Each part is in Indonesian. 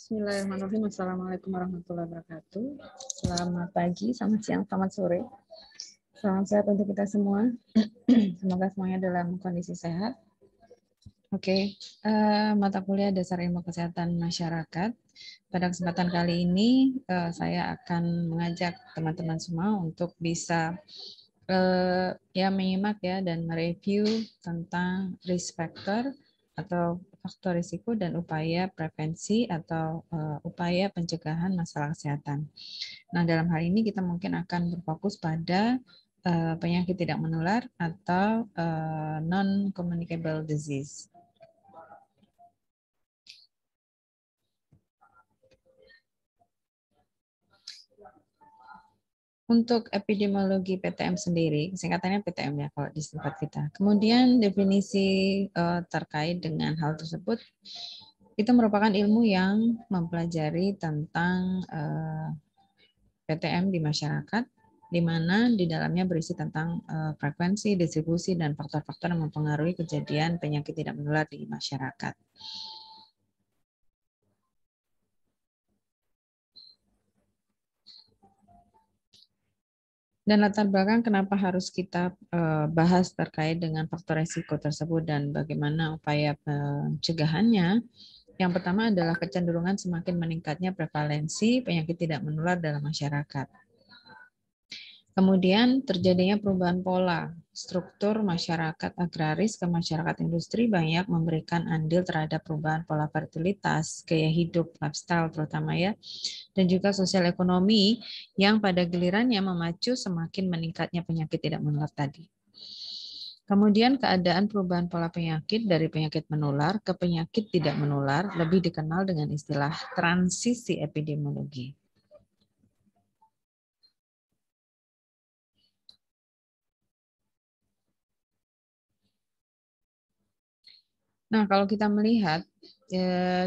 Bismillahirrahmanirrahim. Assalamualaikum warahmatullahi wabarakatuh. Selamat pagi, selamat siang, selamat sore. Salam sehat untuk kita semua. Semoga semuanya dalam kondisi sehat. Oke, mata kuliah dasar ilmu kesehatan masyarakat. Pada kesempatan kali ini, saya akan mengajak teman-teman semua untuk bisa menyimak ya dan mereview tentang risk factor atau faktor risiko dan upaya prevensi atau upaya pencegahan masalah kesehatan. Nah, dalam hal ini kita mungkin akan berfokus pada penyakit tidak menular atau non-communicable disease. Untuk epidemiologi PTM sendiri, singkatannya PTM ya kalau di tempat kita. Kemudian definisi terkait dengan hal tersebut, itu merupakan ilmu yang mempelajari tentang PTM di masyarakat, di mana di dalamnya berisi tentang frekuensi, distribusi, dan faktor-faktor yang mempengaruhi kejadian penyakit tidak menular di masyarakat. Dan latar belakang kenapa harus kita bahas terkait dengan faktor risiko tersebut dan bagaimana upaya pencegahannya. Yang pertama adalah kecenderungan semakin meningkatnya prevalensi penyakit tidak menular dalam masyarakat. Kemudian terjadinya perubahan pola, struktur masyarakat agraris ke masyarakat industri banyak memberikan andil terhadap perubahan pola fertilitas, gaya hidup, lifestyle terutama ya, dan juga sosial ekonomi yang pada gilirannya memacu semakin meningkatnya penyakit tidak menular tadi. Kemudian keadaan perubahan pola penyakit dari penyakit menular ke penyakit tidak menular lebih dikenal dengan istilah transisi epidemiologi. Nah, kalau kita melihat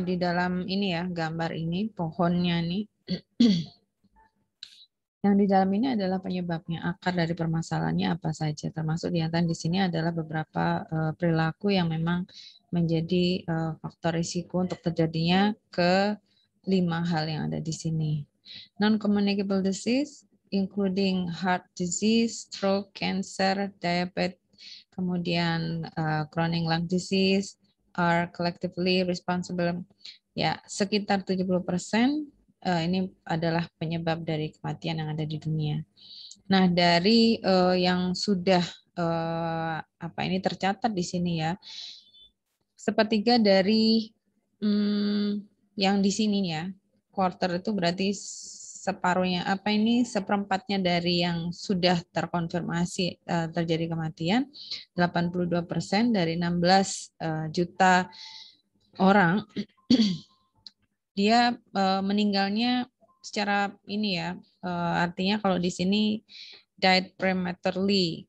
di dalam ini ya, gambar ini, pohonnya nih, yang di dalam ini adalah penyebabnya, akar dari permasalahannya apa saja, termasuk diantaranya di sini adalah beberapa perilaku yang memang menjadi faktor risiko untuk terjadinya ke 5 hal yang ada di sini. Non-communicable disease, including heart disease, stroke, cancer, diabetes, kemudian chronic lung disease, are collectively responsible. Ya, sekitar 70% ini adalah penyebab dari kematian yang ada di dunia. Nah, dari yang sudah ini tercatat di sini ya, sepertiga dari yang di sini ya, quarter itu berarti separuhnya seperempatnya dari yang sudah terkonfirmasi terjadi kematian, 82% dari 16 juta orang dia meninggalnya secara ini ya, artinya kalau di sini died prematurely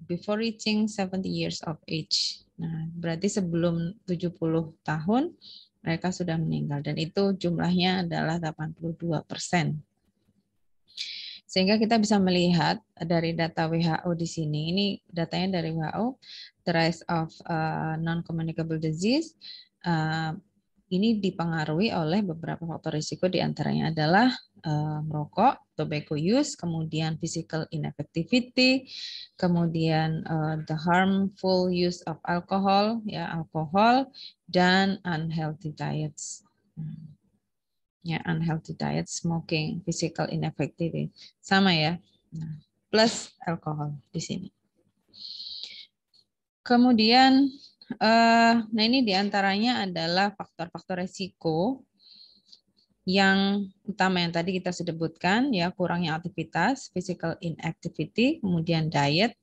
before reaching 70 years of age. Nah, berarti sebelum 70 tahun mereka sudah meninggal dan itu jumlahnya adalah 82%. Sehingga kita bisa melihat dari data WHO di sini, ini datanya dari WHO, the rise of non-communicable disease, ini dipengaruhi oleh beberapa faktor risiko, diantaranya adalah merokok, tobacco use, kemudian physical inactivity, kemudian the harmful use of alcohol, ya alkohol, dan unhealthy diets. Ya, unhealthy diet, smoking, physical inactivity, sama ya. Nah, plus alkohol di sini. Kemudian, nah ini diantaranya adalah faktor-faktor resiko yang utama yang tadi kita sebutkan, ya kurangnya aktivitas, physical inactivity, kemudian diet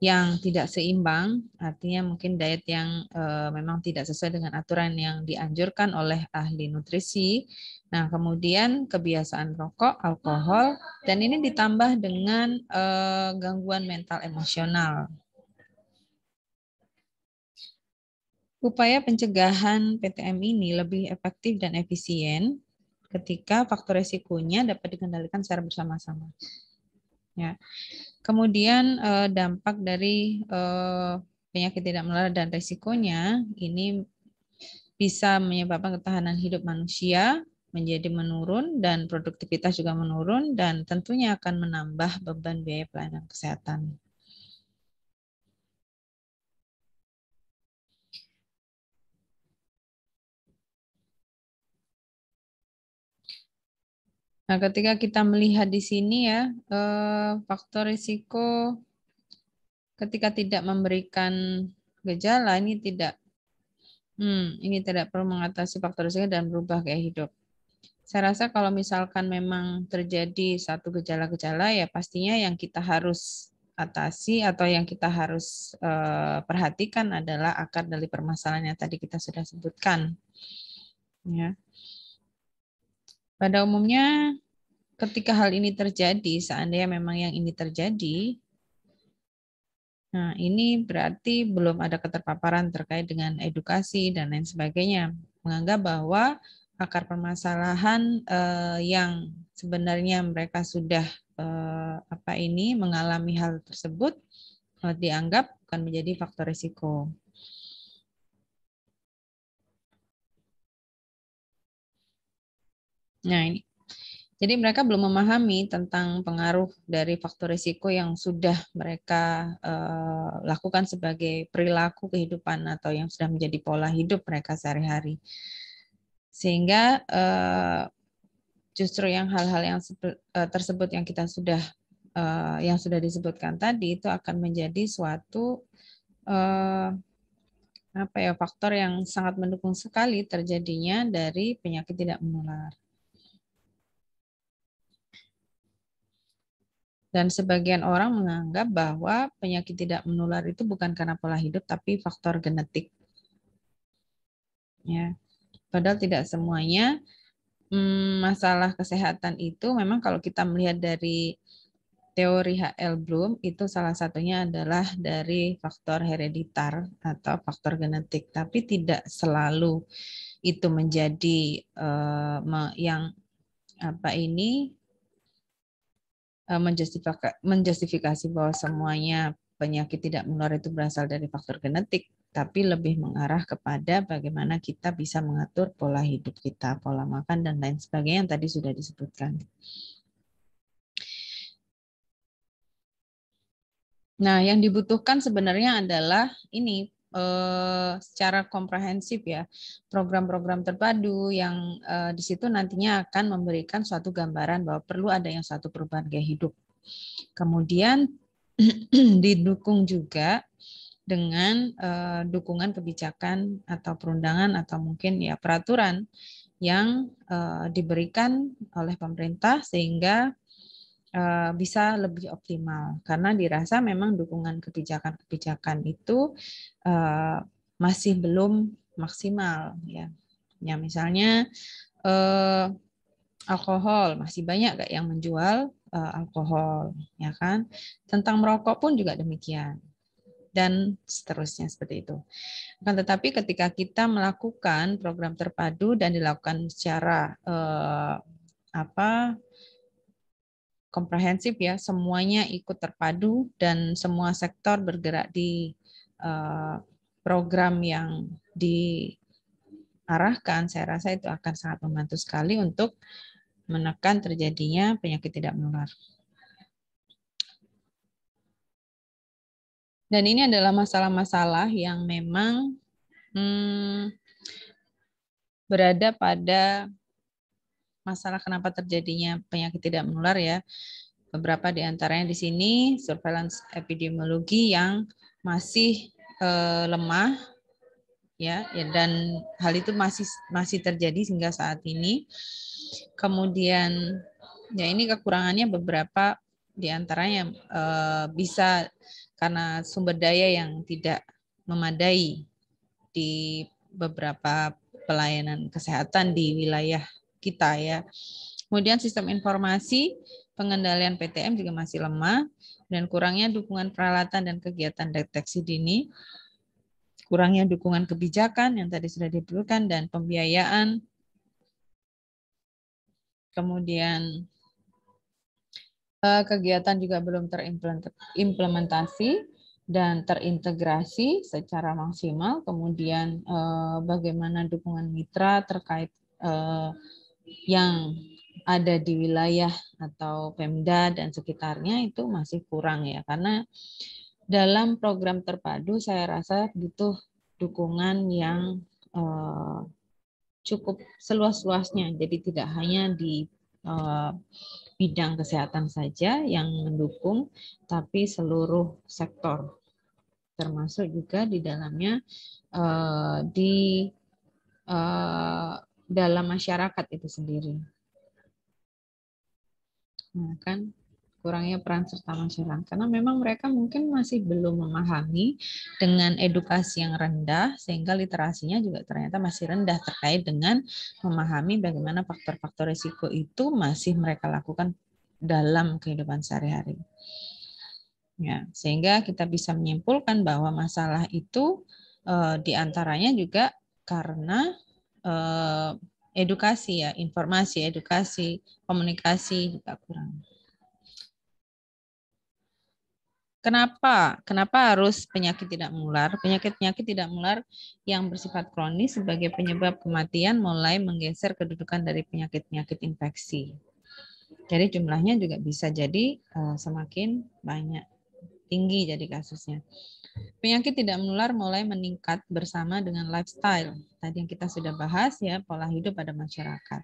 yang tidak seimbang, artinya mungkin diet yang memang tidak sesuai dengan aturan yang dianjurkan oleh ahli nutrisi. Nah, kemudian kebiasaan rokok, alkohol, dan ini ditambah dengan gangguan mental emosional. Upaya pencegahan PTM ini lebih efektif dan efisien ketika faktor resikonya dapat dikendalikan secara bersama-sama. Ya. Kemudian dampak dari penyakit tidak menular dan resikonya ini bisa menyebabkan ketahanan hidup manusia menjadi menurun dan produktivitas juga menurun dan tentunya akan menambah beban biaya pelayanan kesehatan. Nah, ketika kita melihat di sini ya, faktor risiko ketika tidak memberikan gejala ini tidak perlu mengatasi faktor risiko dan berubah gaya hidup. Saya rasa kalau misalkan memang terjadi satu gejala-gejala ya pastinya yang kita harus atasi atau yang kita harus perhatikan adalah akar dari permasalahan yang tadi kita sudah sebutkan. Ya. Pada umumnya ketika hal ini terjadi, seandainya memang yang ini terjadi, nah ini berarti belum ada keterpaparan terkait dengan edukasi dan lain sebagainya. Menganggap bahwa akar permasalahan yang sebenarnya mereka sudah mengalami hal tersebut dianggap akan menjadi faktor risiko. Nah ini. Jadi mereka belum memahami tentang pengaruh dari faktor risiko yang sudah mereka lakukan sebagai perilaku kehidupan atau yang sudah menjadi pola hidup mereka sehari-hari. Sehingga justru yang hal-hal yang tersebut yang kita sudah yang sudah disebutkan tadi itu akan menjadi suatu faktor yang sangat mendukung sekali terjadinya dari penyakit tidak menular. Dan sebagian orang menganggap bahwa penyakit tidak menular itu bukan karena pola hidup, tapi faktor genetik. Ya, padahal tidak semuanya masalah kesehatan itu memang kalau kita melihat dari teori H.L. Bloom itu salah satunya adalah dari faktor hereditar atau faktor genetik, tapi tidak selalu itu menjadi yang menjustifikasi bahwa semuanya penyakit tidak menular itu berasal dari faktor genetik, tapi lebih mengarah kepada bagaimana kita bisa mengatur pola hidup kita, pola makan, dan lain sebagainya yang tadi sudah disebutkan. Nah, yang dibutuhkan sebenarnya adalah ini secara komprehensif ya, program-program terpadu yang di situ nantinya akan memberikan suatu gambaran bahwa perlu ada yang suatu perubahan gaya hidup. Kemudian didukung juga dengan dukungan kebijakan atau perundangan atau mungkin ya peraturan yang diberikan oleh pemerintah sehingga bisa lebih optimal karena dirasa memang dukungan kebijakan-kebijakan itu masih belum maksimal ya. Ya misalnya alkohol masih banyak gak yang menjual alkohol ya kan. Tentang merokok pun juga demikian dan seterusnya seperti itu. Akan tetapi ketika kita melakukan program terpadu dan dilakukan secara komprehensif ya, semuanya ikut terpadu dan semua sektor bergerak di program yang diarahkan, saya rasa itu akan sangat membantu sekali untuk menekan terjadinya penyakit tidak menular. Dan ini adalah masalah-masalah yang memang berada pada masalah kenapa terjadinya penyakit tidak menular ya. Beberapa di antaranya di sini surveillance epidemiologi yang masih lemah ya dan hal itu masih terjadi hingga saat ini. Kemudian ya ini kekurangannya beberapa di antaranya bisa karena sumber daya yang tidak memadai di beberapa pelayanan kesehatan di wilayah kita ya. Kemudian sistem informasi pengendalian PTM juga masih lemah dan kurangnya dukungan peralatan dan kegiatan deteksi dini, kurangnya dukungan kebijakan yang tadi sudah disebutkan dan pembiayaan. Kemudian kegiatan juga belum terimplementasi dan terintegrasi secara maksimal. Kemudian bagaimana dukungan mitra terkait yang ada di wilayah atau Pemda dan sekitarnya itu masih kurang ya, karena dalam program terpadu saya rasa butuh dukungan yang cukup seluas-luasnya. Jadi tidak hanya di bidang kesehatan saja yang mendukung, tapi seluruh sektor, termasuk juga di dalamnya di dalam masyarakat itu sendiri. Nah, kan kurangnya peran serta masyarakat karena memang mereka mungkin masih belum memahami dengan edukasi yang rendah sehingga literasinya juga ternyata masih rendah terkait dengan memahami bagaimana faktor-faktor risiko itu masih mereka lakukan dalam kehidupan sehari-hari. Ya, sehingga kita bisa menyimpulkan bahwa masalah itu diantaranya juga karena edukasi ya, informasi, edukasi, komunikasi juga kurang. Kenapa harus penyakit tidak menular? Penyakit-penyakit tidak menular yang bersifat kronis sebagai penyebab kematian mulai menggeser kedudukan dari penyakit-penyakit infeksi. Jadi jumlahnya juga bisa jadi semakin banyak, tinggi jadi kasusnya. Penyakit tidak menular mulai meningkat bersama dengan lifestyle. Tadi yang kita sudah bahas ya, pola hidup pada masyarakat.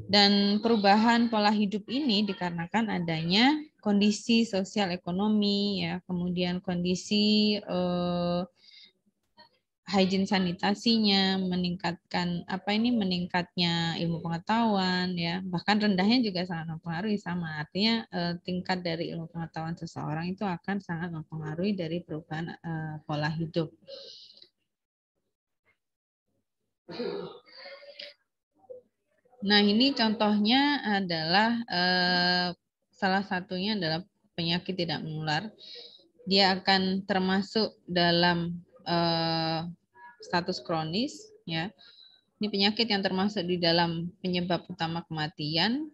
Dan perubahan pola hidup ini dikarenakan adanya kondisi sosial ekonomi ya, kemudian kondisi hygiene sanitasinya, meningkatkan meningkatnya ilmu pengetahuan ya, bahkan rendahnya juga sangat mempengaruhi sama. Artinya tingkat dari ilmu pengetahuan seseorang itu akan sangat mempengaruhi dari perubahan pola hidup. Nah, ini contohnya adalah salah satunya adalah penyakit tidak menular. Dia akan termasuk dalam status kronis, ya. Ini penyakit yang termasuk di dalam penyebab utama kematian.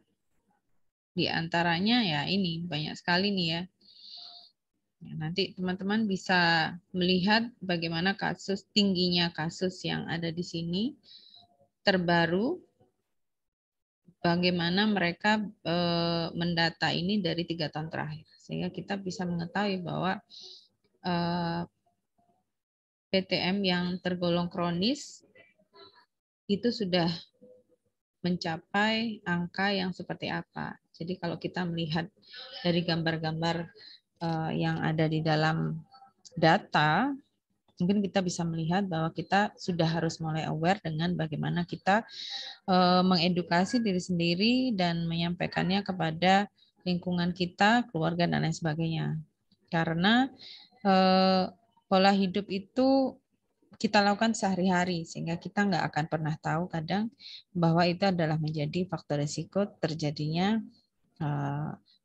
Di antaranya ya ini banyak sekali nih ya. Nanti teman-teman bisa melihat bagaimana tingginya kasus yang ada di sini terbaru. Bagaimana mereka mendata ini dari 3 tahun terakhir, sehingga kita bisa mengetahui bahwa PTM yang tergolong kronis itu sudah mencapai angka yang seperti apa. Jadi kalau kita melihat dari gambar-gambar yang ada di dalam data, mungkin kita bisa melihat bahwa kita sudah harus mulai aware dengan bagaimana kita mengedukasi diri sendiri dan menyampaikannya kepada lingkungan kita, keluarga, dan lain sebagainya. Karena pola hidup itu kita lakukan sehari-hari, sehingga kita nggak akan pernah tahu kadang bahwa itu adalah menjadi faktor risiko terjadinya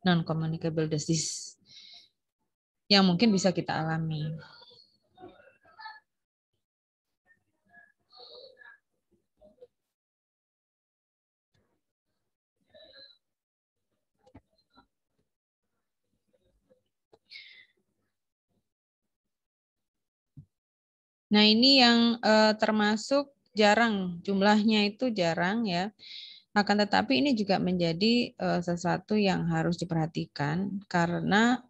non-communicable disease yang mungkin bisa kita alami. Nah, ini yang termasuk jarang, jumlahnya itu jarang ya. Akan tetapi ini juga menjadi sesuatu yang harus diperhatikan karena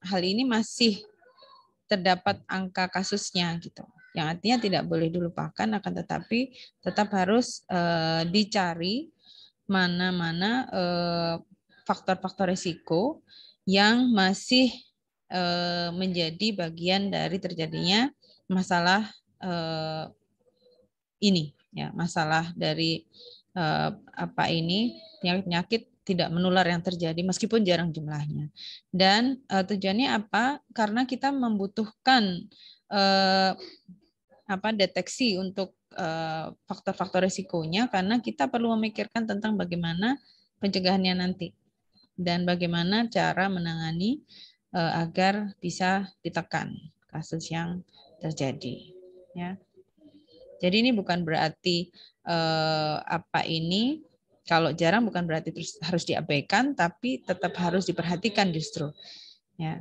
hal ini masih terdapat angka kasusnya gitu. Yang artinya tidak boleh dilupakan, akan tetapi tetap harus dicari mana-mana faktor-faktor risiko yang masih menjadi bagian dari terjadinya masalah ini ya, masalah dari penyakit tidak menular yang terjadi meskipun jarang jumlahnya. Dan tujuannya apa? Karena kita membutuhkan deteksi untuk faktor-faktor risikonya, karena kita perlu memikirkan tentang bagaimana pencegahannya nanti dan bagaimana cara menangani agar bisa ditekan kasus yang terjadi. Ya. Jadi ini bukan berarti kalau jarang bukan berarti terus harus diabaikan, tapi tetap harus diperhatikan justru. Ya.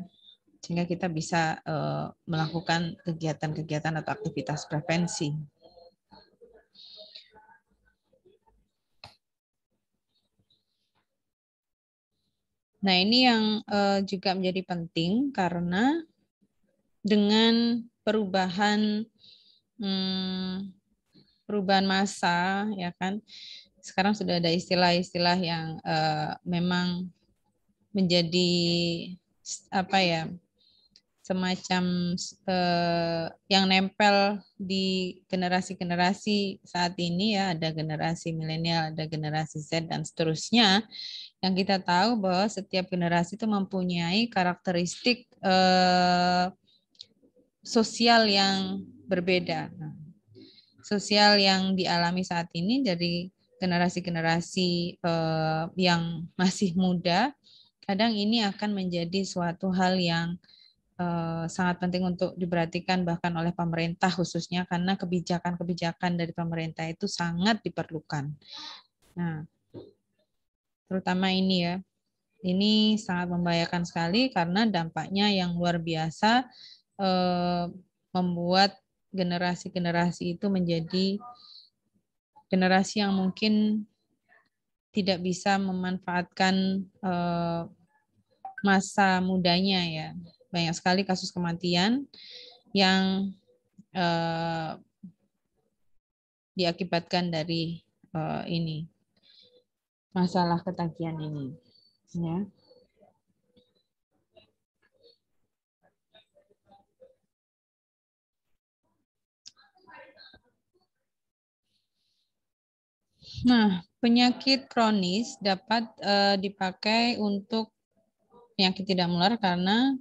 Sehingga kita bisa melakukan kegiatan-kegiatan atau aktivitas prevensi. Nah, ini yang juga menjadi penting karena dengan perubahan perubahan massa, ya kan, sekarang sudah ada istilah-istilah yang memang menjadi apa ya, semacam yang nempel di generasi-generasi saat ini ya, ada generasi milenial, ada generasi Z dan seterusnya, yang kita tahu bahwa setiap generasi itu mempunyai karakteristik sosial yang berbeda. Nah, sosial yang dialami saat ini dari generasi-generasi yang masih muda, kadang ini akan menjadi suatu hal yang sangat penting untuk diperhatikan bahkan oleh pemerintah khususnya karena kebijakan-kebijakan dari pemerintah itu sangat diperlukan. Nah, terutama ini ya, ini sangat membahayakan sekali karena dampaknya yang luar biasa membuat generasi-generasi itu menjadi generasi yang mungkin tidak bisa memanfaatkan masa mudanya ya. Banyak sekali kasus kematian yang diakibatkan dari ini masalah ketagihan ini ya. Nah, penyakit kronis dapat dipakai untuk penyakit tidak menular karena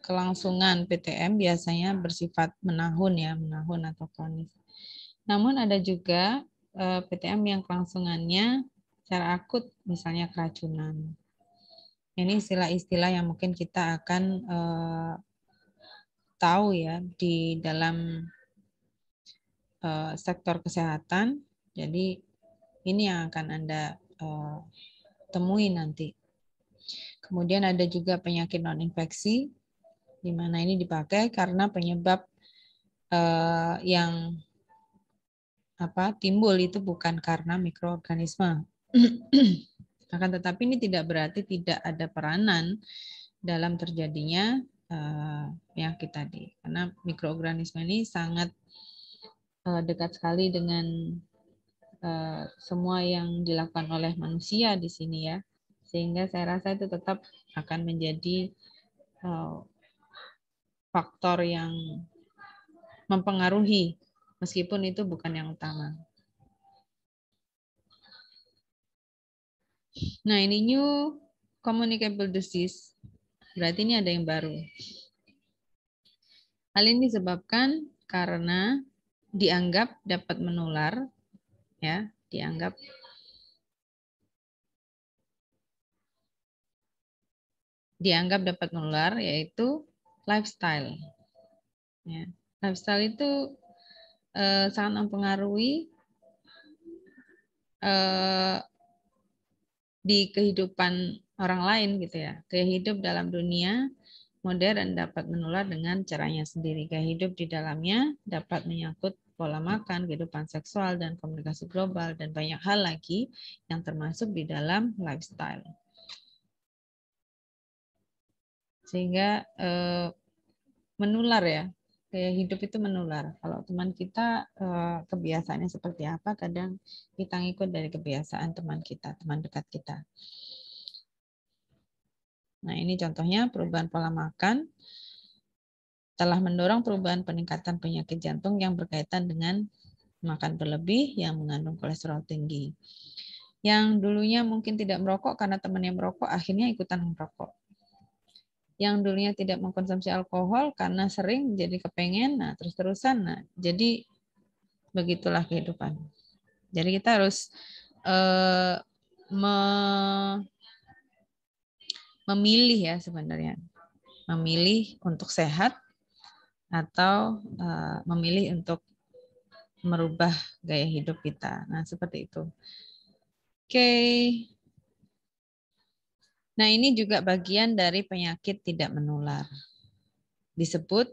kelangsungan PTM biasanya bersifat menahun ya, menahun atau kronis. Namun ada juga PTM yang kelangsungannya secara akut, misalnya keracunan. Ini istilah-istilah yang mungkin kita akan tahu ya di dalam sektor kesehatan. Jadi ini yang akan Anda temui nanti. Kemudian ada juga penyakit non-infeksi, di mana ini dipakai karena penyebab yang timbul itu bukan karena mikroorganisme. Akan tetapi ini tidak berarti tidak ada peranan dalam terjadinya penyakit tadi. Karena mikroorganisme ini sangat dekat sekali dengan semua yang dilakukan oleh manusia di sini ya. Sehingga saya rasa itu tetap akan menjadi faktor yang mempengaruhi meskipun itu bukan yang utama. Nah, ini new communicable disease. Berarti ini ada yang baru. Hal ini disebabkan karena dianggap dapat menular, ya, dianggap dapat menular, yaitu lifestyle. Ya. Lifestyle itu sangat mempengaruhi di kehidupan orang lain gitu ya. Gaya hidup dalam dunia modern dapat menular dengan caranya sendiri. Gaya hidup di dalamnya dapat menyangkut pola makan, kehidupan seksual, dan komunikasi global, dan banyak hal lagi yang termasuk di dalam lifestyle. Sehingga menular ya, gaya hidup itu menular. Kalau teman kita kebiasaannya seperti apa, kadang kita ngikut dari kebiasaan teman kita, teman dekat kita. Nah, ini contohnya perubahan pola makan telah mendorong perubahan peningkatan penyakit jantung yang berkaitan dengan makan berlebih yang mengandung kolesterol tinggi. Yang dulunya mungkin tidak merokok karena temannya merokok, akhirnya ikutan merokok. Yang dulunya tidak mengkonsumsi alkohol karena sering jadi kepengen, nah terus-terusan. Nah, jadi begitulah kehidupan. Jadi kita harus memilih ya sebenarnya. Memilih untuk sehat atau memilih untuk merubah gaya hidup kita. Nah, seperti itu. Oke. Nah, ini juga bagian dari penyakit tidak menular. Disebut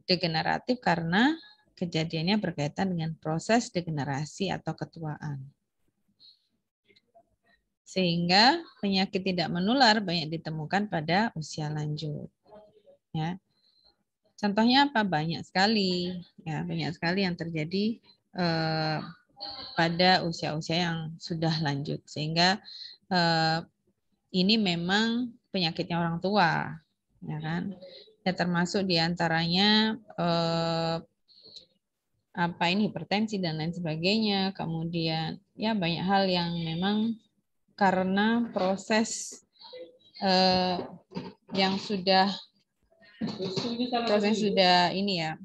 degeneratif karena kejadiannya berkaitan dengan proses degenerasi atau ketuaan. Sehingga penyakit tidak menular banyak ditemukan pada usia lanjut. Ya. Contohnya apa? Banyak sekali, ya, banyak sekali yang terjadi pada usia-usia yang sudah lanjut, sehingga ini memang penyakitnya orang tua, ya kan? Ya, termasuk diantaranya apa ini hipertensi dan lain sebagainya. Kemudian ya banyak hal yang memang karena proses yang sudah ini ya,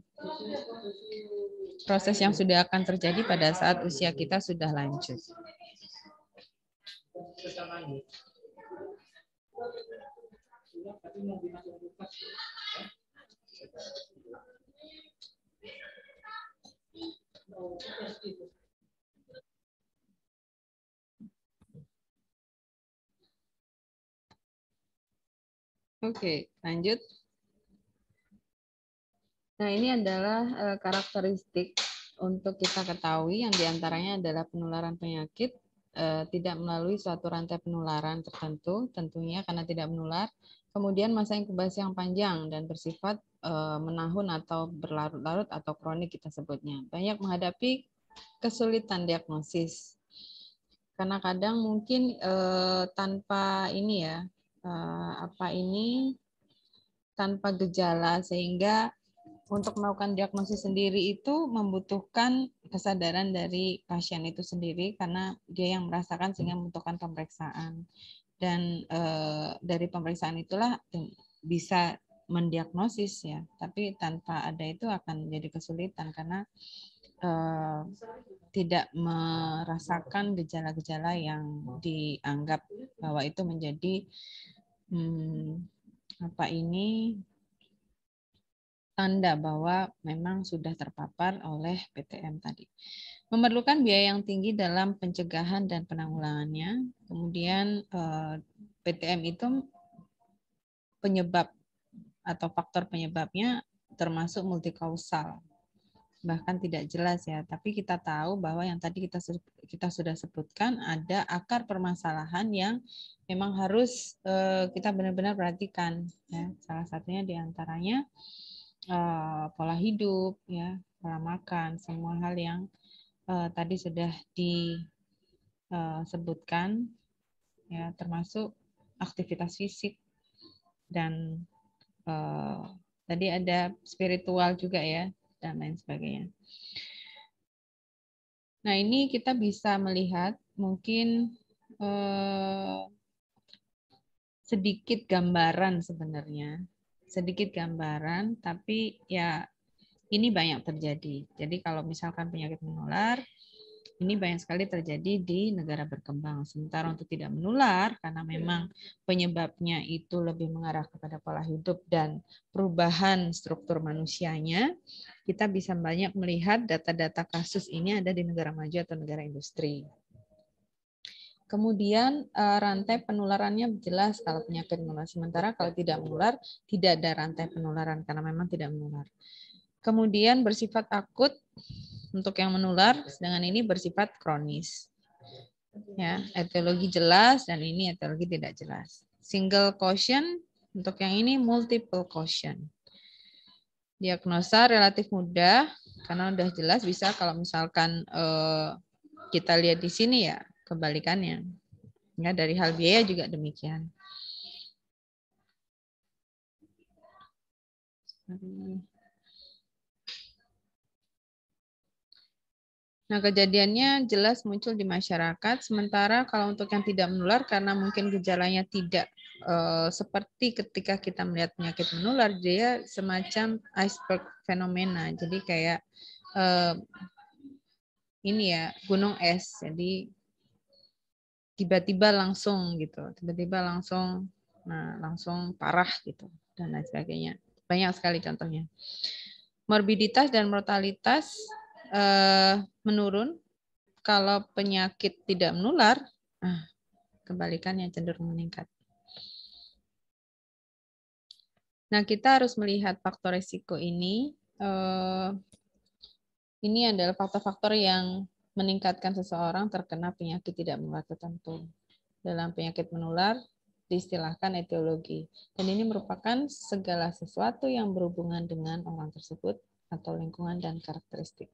proses yang sudah akan terjadi pada saat usia kita sudah lanjut. Oke, lanjut. Nah, ini adalah karakteristik untuk kita ketahui yang diantaranya adalah penularan penyakit tidak melalui suatu rantai penularan tertentu, tentunya karena tidak menular. Kemudian masa inkubasi yang panjang dan bersifat menahun atau berlarut-larut atau kronik kita sebutnya. Banyak menghadapi kesulitan diagnosis. Karena kadang mungkin tanpa ini ya, tanpa gejala, sehingga untuk melakukan diagnosis sendiri itu membutuhkan kesadaran dari pasien itu sendiri karena dia yang merasakan sehingga membutuhkan pemeriksaan. Dan dari pemeriksaan itulah bisa mendiagnosis ya, tapi tanpa ada itu akan menjadi kesulitan karena tidak merasakan gejala-gejala yang dianggap bahwa itu menjadi tanda bahwa memang sudah terpapar oleh PTM tadi. Memerlukan biaya yang tinggi dalam pencegahan dan penanggulangannya. Kemudian PTM itu penyebab atau faktor penyebabnya termasuk multikausal. Bahkan tidak jelas ya, tapi kita tahu bahwa yang tadi kita sudah sebutkan ada akar permasalahan yang memang harus kita benar-benar perhatikan ya. Salah satunya diantaranya pola hidup ya, pola makan, semua hal yang tadi sudah disebutkan ya, termasuk aktivitas fisik dan tadi ada spiritual juga ya, dan lain sebagainya. Nah, ini kita bisa melihat mungkin sedikit gambaran sebenarnya. Sedikit gambaran, tapi ya ini banyak terjadi. Jadi kalau misalkan penyakit menular, ini banyak sekali terjadi di negara berkembang. Sementara untuk tidak menular, karena memang penyebabnya itu lebih mengarah kepada pola hidup dan perubahan struktur manusianya, kita bisa banyak melihat data-data kasus ini ada di negara maju atau negara industri. Kemudian rantai penularannya jelas kalau penyakit menular. Sementara kalau tidak menular, tidak ada rantai penularan karena memang tidak menular. Kemudian bersifat akut untuk yang menular, sedangkan ini bersifat kronis. Ya, etiologi jelas dan ini etiologi tidak jelas. Single caution, untuk yang ini multiple caution. Diagnosa relatif mudah karena udah jelas bisa kalau misalkan kita lihat di sini ya kebalikannya. Ya, dari hal biaya juga demikian. Nah, kejadiannya jelas muncul di masyarakat, sementara kalau untuk yang tidak menular karena mungkin gejalanya tidak seperti ketika kita melihat penyakit menular, dia semacam iceberg fenomena. Jadi kayak ini ya, gunung es. Jadi tiba-tiba langsung gitu, tiba-tiba langsung parah gitu dan lain sebagainya. Banyak sekali contohnya. Morbiditas dan mortalitas menurun. Kalau penyakit tidak menular, kebalikannya cenderung meningkat. Nah, kita harus melihat faktor risiko ini. Ini adalah faktor-faktor yang meningkatkan seseorang terkena penyakit tidak menular tertentu. dalam penyakit menular diistilahkan etiologi. Dan ini merupakan segala sesuatu yang berhubungan dengan orang tersebut atau lingkungan dan karakteristik.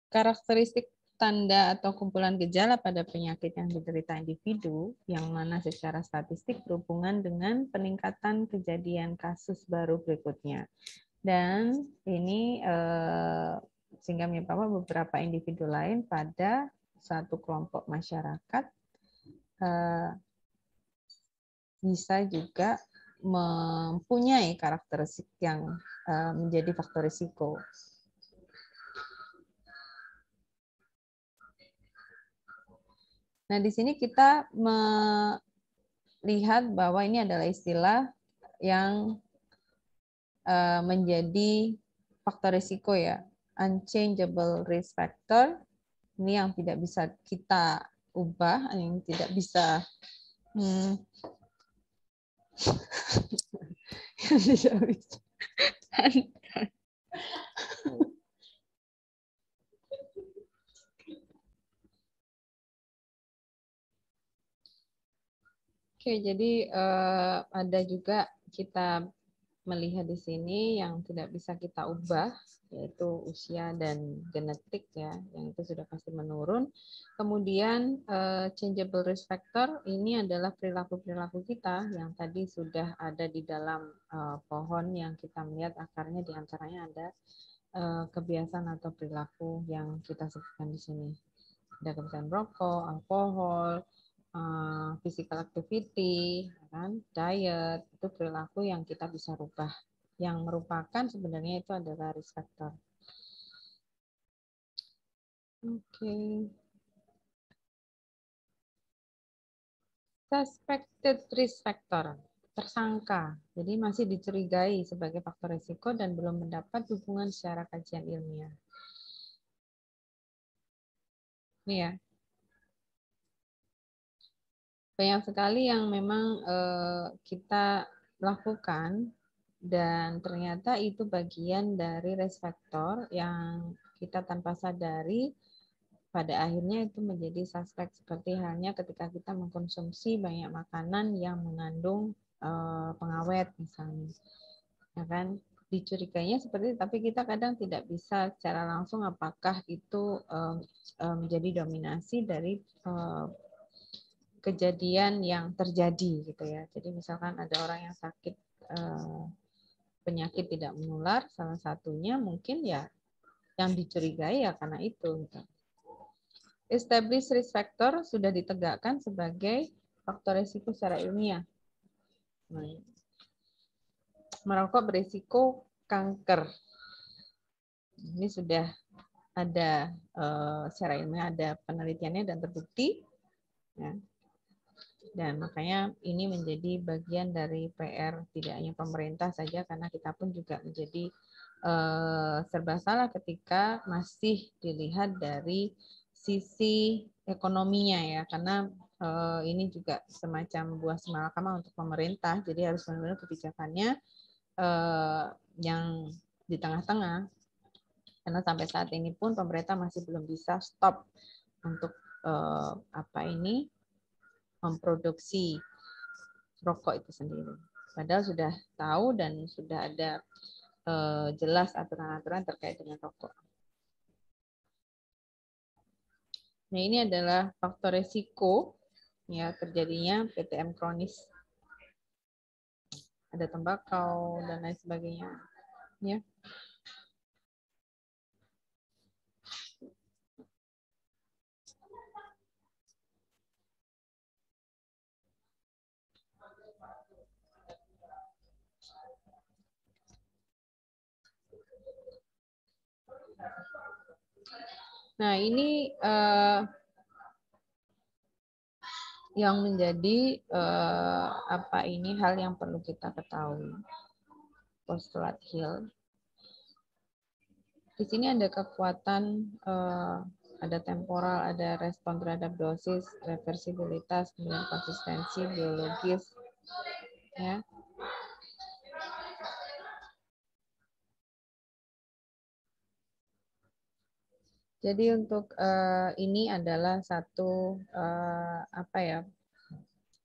Karakteristik tanda atau kumpulan gejala pada penyakit yang diderita individu, yang mana secara statistik berhubungan dengan peningkatan kejadian kasus baru berikutnya. Dan ini sehingga menyebabkan beberapa individu lain pada satu kelompok masyarakat bisa juga mempunyai karakteristik yang menjadi faktor risiko. Nah, di sini kita melihat bahwa ini adalah istilah yang menjadi faktor risiko ya, unchangeable risk factor. Ini yang tidak bisa kita ubah, yang tidak bisa yang tidak bisa. Oke, jadi ada juga kita melihat di sini yang tidak bisa kita ubah, yaitu usia dan genetik ya, yang itu sudah pasti menurun. Kemudian changeable risk factor ini adalah perilaku-perilaku kita yang tadi sudah ada di dalam pohon yang kita melihat akarnya, diantaranya ada kebiasaan atau perilaku yang kita sebutkan di sini. Ada kebiasaan rokok, alkohol, physical activity, kan, diet, itu perilaku yang kita bisa rubah. Yang merupakan sebenarnya itu adalah risk factor. Oke. Suspected risk factor, tersangka. Jadi masih dicurigai sebagai faktor risiko dan belum mendapat dukungan secara kajian ilmiah. Ini ya. Banyak sekali yang memang kita lakukan dan ternyata itu bagian dari risk factor yang kita tanpa sadari pada akhirnya itu menjadi suspek, seperti halnya ketika kita mengkonsumsi banyak makanan yang mengandung pengawet misalnya, ya kan, dicurigainya seperti itu, tapi kita kadang tidak bisa secara langsung apakah itu menjadi dominasi dari kejadian yang terjadi gitu ya. Jadi misalkan ada orang yang sakit penyakit tidak menular, salah satunya mungkin ya yang dicurigai ya karena itu. Gitu. Established risk factor sudah ditegakkan sebagai faktor risiko secara ilmiah. Merokok berisiko kanker. Ini sudah ada secara ilmiah, ada penelitiannya dan terbukti. Ya. Dan makanya ini menjadi bagian dari PR tidak hanya pemerintah saja, karena kita pun juga menjadi serba salah ketika masih dilihat dari sisi ekonominya ya, karena ini juga semacam buah semalakama untuk pemerintah, jadi harus benar-benar kebijakannya yang di tengah-tengah, karena sampai saat ini pun pemerintah masih belum bisa stop untuk memproduksi rokok itu sendiri. Padahal sudah tahu dan sudah ada jelas aturan-aturan terkait dengan rokok. Nah, ini adalah faktor resiko ya terjadinya PTM kronis. Ada tembakau dan lain sebagainya. Ya. Nah, ini yang menjadi hal yang perlu kita ketahui. Postulat Hill. Di sini ada kekuatan, ada temporal, ada respon terhadap dosis, reversibilitas, kemudian konsistensi biologis, ya. Jadi untuk ini adalah satu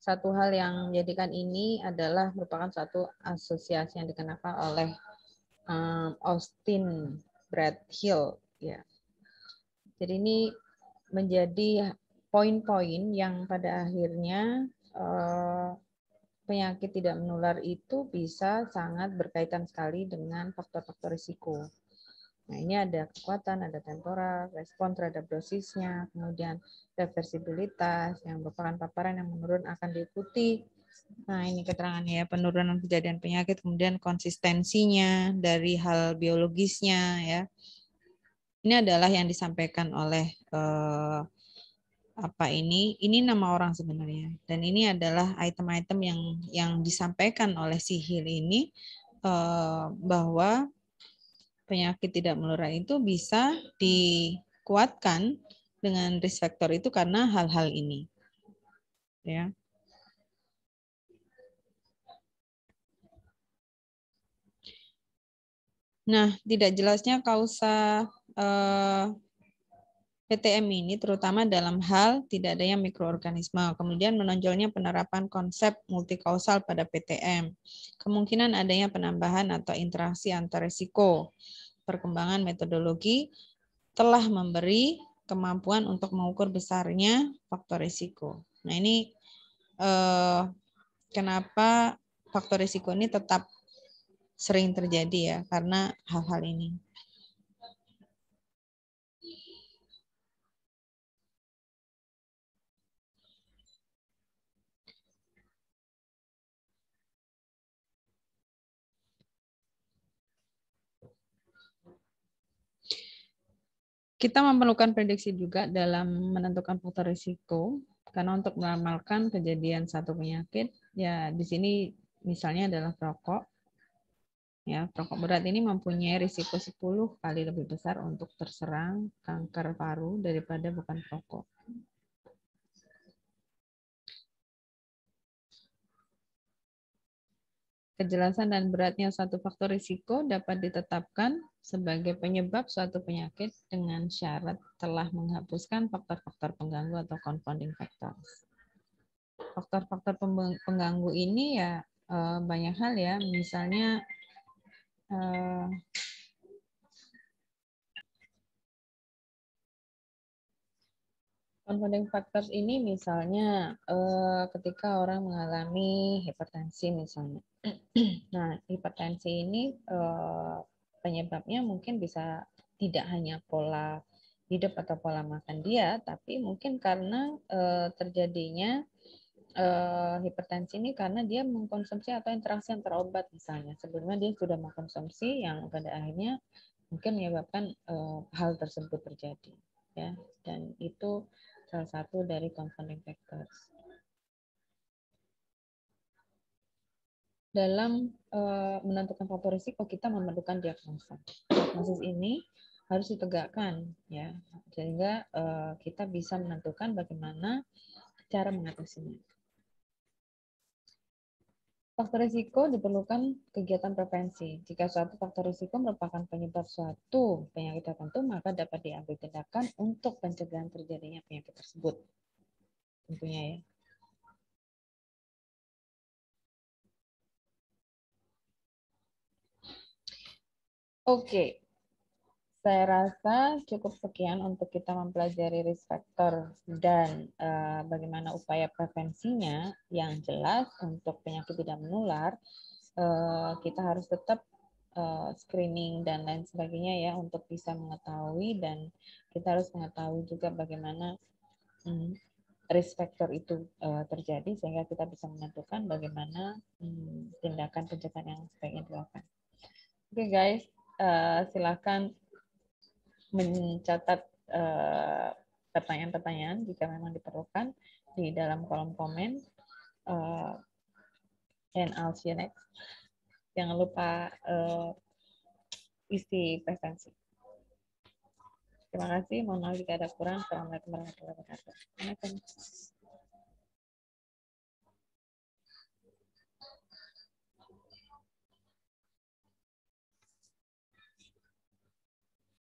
satu hal yang menjadikan ini adalah merupakan satu asosiasi yang dikenakan oleh Austin Bradhill ya. Jadi ini menjadi poin-poin yang pada akhirnya penyakit tidak menular itu bisa sangat berkaitan sekali dengan faktor-faktor risiko. Nah, ini ada kekuatan, ada temporal, respon terhadap dosisnya, kemudian reversibilitas, yang merupakan paparan yang menurun akan diikuti. Nah, ini keterangannya ya, penurunan kejadian penyakit, kemudian konsistensinya dari hal biologisnya ya. Ini adalah yang disampaikan oleh ini nama orang sebenarnya, dan ini adalah item-item yang disampaikan oleh si Hill ini bahwa penyakit tidak menular itu bisa dikuatkan dengan risk factor itu karena hal-hal ini ya. Nah, tidak jelasnya kausa PTM ini terutama dalam hal tidak adanya mikroorganisme. Kemudian menonjolnya penerapan konsep multikausal pada PTM. Kemungkinan adanya penambahan atau interaksi antar risiko. Perkembangan metodologi telah memberi kemampuan untuk mengukur besarnya faktor risiko. Nah, ini kenapa faktor risiko ini tetap sering terjadi ya, karena hal-hal ini. Kita memerlukan prediksi juga dalam menentukan faktor risiko, karena untuk meramalkan kejadian satu penyakit, ya di sini misalnya adalah perokok. Ya, perokok berat ini mempunyai risiko 10 kali lebih besar untuk terserang kanker paru daripada bukan perokok. Kejelasan dan beratnya suatu faktor risiko dapat ditetapkan sebagai penyebab suatu penyakit dengan syarat telah menghapuskan faktor-faktor pengganggu atau confounding factors. Faktor-faktor pengganggu ini ya banyak hal ya, misalnya confounding factors ini misalnya ketika orang mengalami hipertensi misalnya. Nah, hipertensi ini penyebabnya mungkin bisa tidak hanya pola hidup atau pola makan dia, tapi mungkin karena terjadinya hipertensi ini karena dia mengkonsumsi atau interaksi antar obat misalnya. Sebelumnya dia sudah mengkonsumsi yang pada akhirnya mungkin menyebabkan hal tersebut terjadi, ya. Dan itu salah satu dari confounding factors. Dalam menentukan faktor risiko kita memerlukan diagnosa. Diagnosis ini harus ditegakkan ya, sehingga kita bisa menentukan bagaimana cara mengatasinya. Faktor risiko diperlukan kegiatan prevensi. Jika suatu faktor risiko merupakan penyebab suatu penyakit tertentu, maka dapat diambil tindakan untuk pencegahan terjadinya penyakit tersebut. Tentunya ya. Oke, saya rasa cukup sekian untuk kita mempelajari risk factor dan bagaimana upaya prevensinya. Yang jelas untuk penyakit tidak menular, kita harus tetap screening dan lain sebagainya ya untuk bisa mengetahui, dan kita harus mengetahui juga bagaimana risk factor itu terjadi sehingga kita bisa menentukan bagaimana tindakan pencegahan yang sebaiknya dilakukan. Oke guys, silakan mencatat pertanyaan-pertanyaan jika memang diperlukan di dalam kolom komen. And I'll see you next. Jangan lupa isi presensi. Terima kasih. Mohon maaf jika ada kurang. Assalamualaikum warahmatullahi wabarakatuh.